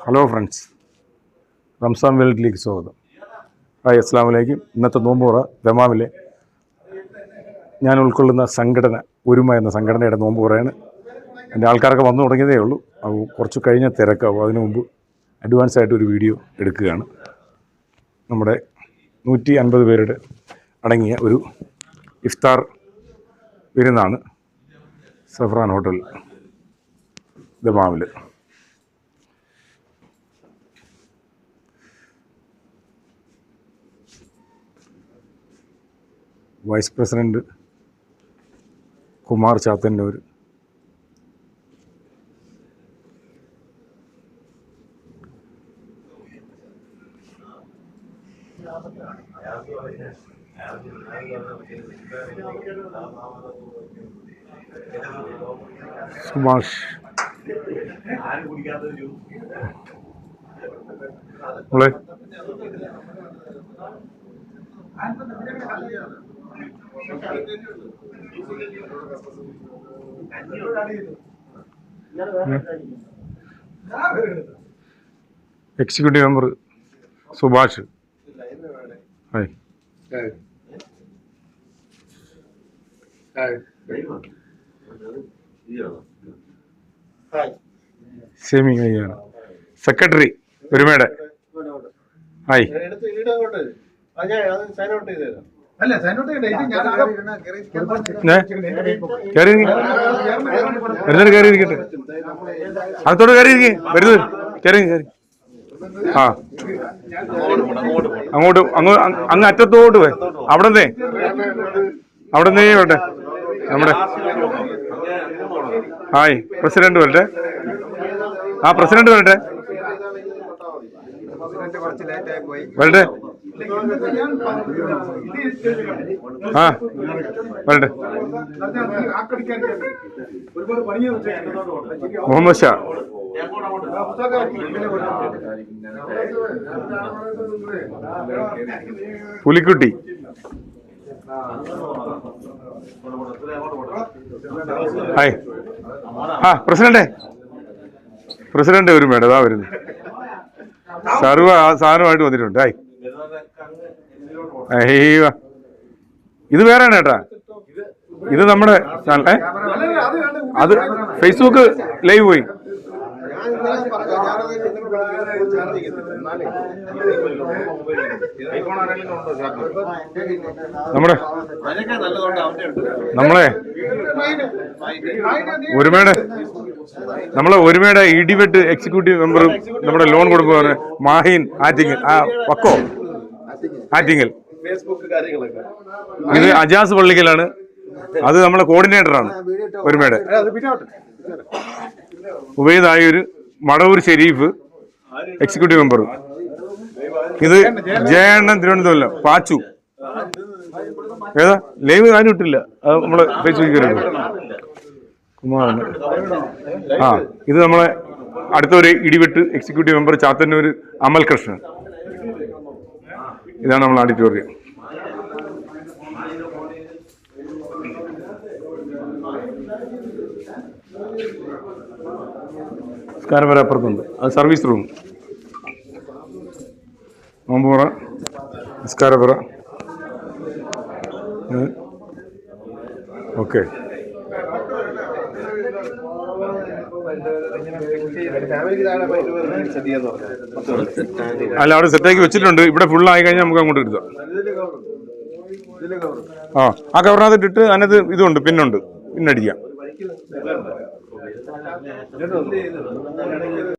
Hello friends, Ramzan വേൾഡിലേക്ക് സ്വാഗതം. Hi, അസ്സാം വലൈക്കും. ഇന്നത്തെ നോമ്പുറ ദമാമിലെ ഞാൻ ഉൾക്കൊള്ളുന്ന സംഘടന ഒരുമ എന്ന സംഘടനയുടെ നോമ്പുറയാണ്. എൻ്റെ ആൾക്കാരൊക്കെ വന്നു തുടങ്ങിയതേ ഉള്ളൂ. അത് കുറച്ച് കഴിഞ്ഞ തിരക്കാവും. അതിനു മുമ്പ് അഡ്വാൻസ് ആയിട്ട് ഒരു വീഡിയോ എടുക്കുകയാണ്. നമ്മുടെ 150 പേരുടെ അടങ്ങിയ ഒരു ഇഫ്താർ വിരുന്നാണ് സഫ്രാൻ ഹോട്ടൽ ദമാമിൽ. വൈസ് പ്രസിഡൻറ്റ് കുമാർ ചാത്തന്നൂർ, സുഭാഷ്, നമ്മളെ എക്സിക്യൂട്ടീവ് മെമ്പർ സുഭാഷ്. ഹായ്. സെമി കയ്യാണ് സെക്രട്ടറി ഒരുമയുടെ. ഹായ്. കയറിയിരിക്കട്ടെ, അകത്തോട് കയറിയിരിക്കേ, വരുന്നത് കയറി. ആ, അങ്ങോട്ട് അങ്ങ് അറ്റത്തോട്ട് പോയി. അവിടുന്നേ വരട്ടെ. നമ്മുടെ ഹായ് പ്രസിഡന്റ് വരട്ടെ. ആ, പ്രസിഡന്റ് വരട്ടെ. ആ, വരട്ടെ. മുഹമ്മദ് ഷാ, പുലിക്കുട്ടി, ഹായ്. ആ, പ്രസിഡന്റ് ഒരു മേഡം അതാ വരുന്നു. സർവ സാധനമായിട്ട് വന്നിട്ടുണ്ട്. ഹായ്. ഇത് വേറെയാണ് കേട്ടാ. ഇത് നമ്മുടെ അത് ഫേസ്ബുക്ക് ലൈവ് പോയി. നമ്മളെ ഒരുമയുടെ ഇടിവെട്ട് എക്സിക്യൂട്ടീവ് മെമ്പറും നമ്മുടെ ലോൺ കൊടുക്കുന്ന മാഹിൻ ആറ്റിങ്ങൽ, വക്കോ ആറ്റിങ്ങൽ. ഇത് അജാസ് പള്ളിക്കലാണ്. അത് നമ്മളെ കോർഡിനേറ്ററാണ് ഒരുമയുടെ. Ubaid Ayoor, Madavoor Sharif executive member. ഇത് ജയണ്ണൻ തിരുവനന്തപുരം, പാച്ചു. ഏതാ ലൈവ് ആരും ഇട്ടില്ല, അത് നമ്മള് ഫേസ്ബുക്കിൽ കയറി. കുമാറിന്. ആ, ഇത് നമ്മളെ അടുത്തൊരു ഇടിവെട്ട് എക്സിക്യൂട്ടീവ് മെമ്പർ ചാത്തന്നൂർ അമൽ കൃഷ്ണൻ. ഇതാണ് നമ്മൾ ഓഡിറ്റോറിയം. നിസ്കാരപര അപ്പുറത്തുണ്ട്, അത് സർവീസ് റൂം. നോമ്പുറ നിസ്കാരപുറ. ഓക്കെ. അല്ല, അവിടെ സെറ്റാക്കി വെച്ചിട്ടുണ്ട്. ഇവിടെ ഫുള്ളായി കഴിഞ്ഞാൽ നമുക്ക് അങ്ങോട്ട് എടുക്കാം. ആ കവറിനകത്ത് ഇട്ടിട്ട് അതിനകത്ത് ഇതുണ്ട്, പിന്നുണ്ട്, പിന്നടിക്കാം.